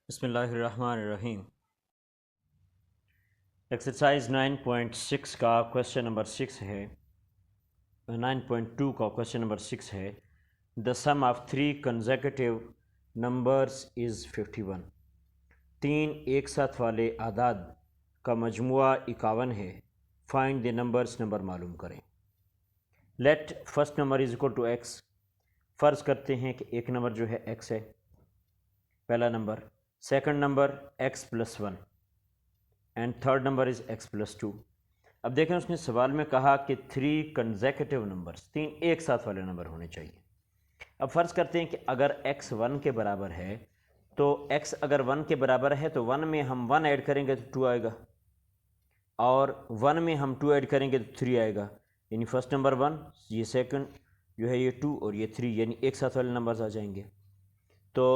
بسم اللہ الرحمن الرحیم۔ ایکسرسائز 9.6 کا کویسچن نمبر 6 ہے 9.2 کا کویسچن نمبر 6 ہے دا سم آف 3 کنزیکٹیو نمبرز از 51۔ 3 ایک ساتھ والے اعداد کا مجموعہ 51 ہے، فائنڈ دی نمبرز، نمبر معلوم کریں۔ Let first number is equal to x, فرض کرتے ہیں کہ ایک نمبر جو ہے ایکس ہے، پہلا number. Second number x plus 1 and third number is x plus 2۔ اب دیکھیں اس نے سوال میں کہا کہ 3 کنزیکٹیو نمبرز، 3 ایک ساتھ والے نمبر ہونے چاہیے۔ اب فرض کرتے ہیں کہ اگر ایکس 1 کے برابر ہے تو ایکس اگر 1 کے برابر ہے تو 1 میں ہم 1 ایڈ کریں گے تو 2 آئے گا، اور 1 میں ہم 2 ایڈ کریں گے تو 3 آئے گا، یعنی فرسٹ نمبر 1، یہ سیکنڈ جو ہے یہ 2 اور یہ 3، یعنی ایک ساتھ والے نمبرز آ جائیں گے۔ تو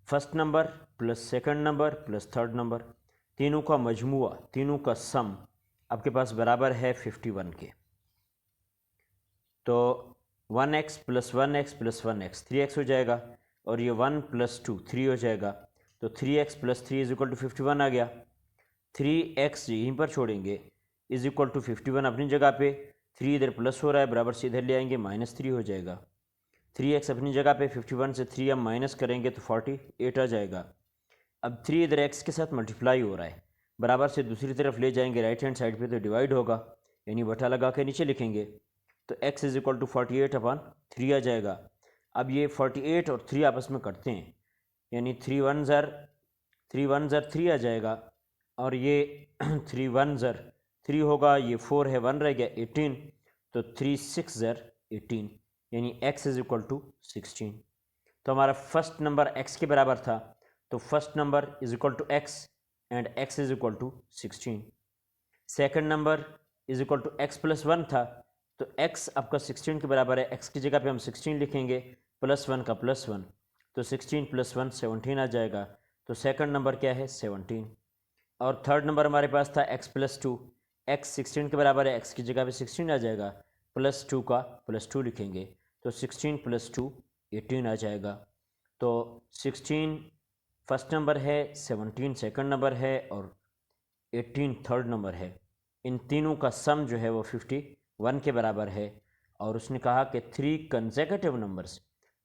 first number plus second number plus third number, تینوں کا مجموعہ، تینوں کا سم آپ کے پاس برابر ہے 51 کے۔ تو 1x plus 1x plus 1x 3x ہو جائے گا، اور یہ 1 پلس 2 3 ہو جائے گا، تو 3x plus 3 is equal to 51 آ گیا۔ 3x یہیں پر چھوڑیں گے از اکول ٹو 51 اپنی جگہ پہ، 3 ادھر پلس ہو رہا ہے برابر سے ادھر لے آئیں گے -3 ہو جائے گا۔ 3x اپنی جگہ پہ، 51 سے 3 ہم مائنس کریں گے تو 48 آ جائے گا۔ اب 3 ادھر x کے ساتھ ملٹیپلائی ہو رہا ہے، برابر سے دوسری طرف لے جائیں گے رائٹ ہینڈ سائڈ پہ تو ڈیوائڈ ہوگا، یعنی بٹا لگا کے نیچے لکھیں گے تو x از اکول ٹو 48/3 آ جائے گا۔ اب یہ 48 اور 3 آپس میں کٹتے ہیں، یعنی 3 1 زر 3 آ جائے گا، اور یہ 3 1 زر 3 ہوگا، یہ 4 ہے 1 رہ گیا 18، تو 3 6 زر 18، یعنی x از اکول ٹو 16۔ تو ہمارا فرسٹ نمبر x کے برابر تھا، تو first number is equal to x and x is equal to 16۔ Second number is equal to x plus 1 تھا، تو x آپ کا 16 کے برابر ہے، x کی جگہ پہ ہم 16 لکھیں گے، پلس 1 کا پلس 1، تو 16 پلس 1 17 آ جائے گا، تو سیکنڈ نمبر کیا ہے 17۔ اور تھرڈ نمبر ہمارے پاس تھا x پلس 2، x 16 کے برابر ہے، x کی جگہ پہ 16 آ جائے گا، پلس 2 کا پلس 2 لکھیں گے، تو 16 پلس 2 18 آ جائے گا۔ تو 16 فرسٹ نمبر ہے، 17 سیکنڈ نمبر ہے، اور 18 تھرڈ نمبر ہے۔ ان تینوں کا سم جو ہے وہ 51 کے برابر ہے، اور اس نے کہا کہ 3 کنزیکٹیو نمبرز،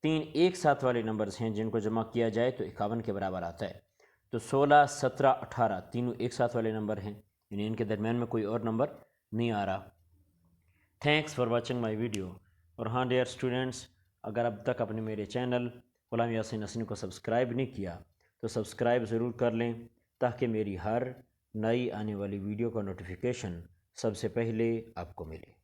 3 ایک ساتھ والے نمبرز ہیں جن کو جمع کیا جائے تو 51 کے برابر آتا ہے۔ تو 16 17 18 تینوں ایک ساتھ والے نمبر ہیں، یعنی ان کے درمیان میں کوئی اور نمبر نہیں آ رہا۔ Thanks for watching my video. اور ہاں ڈیئر اسٹوڈنٹس، اگر اب تک آپ نے میرے چینل غلام یاسین حسنی کو سبسکرائب نہیں کیا تو سبسکرائب ضرور کر لیں، تاکہ میری ہر نئی آنے والی ویڈیو کا نوٹیفیکیشن سب سے پہلے آپ کو ملے۔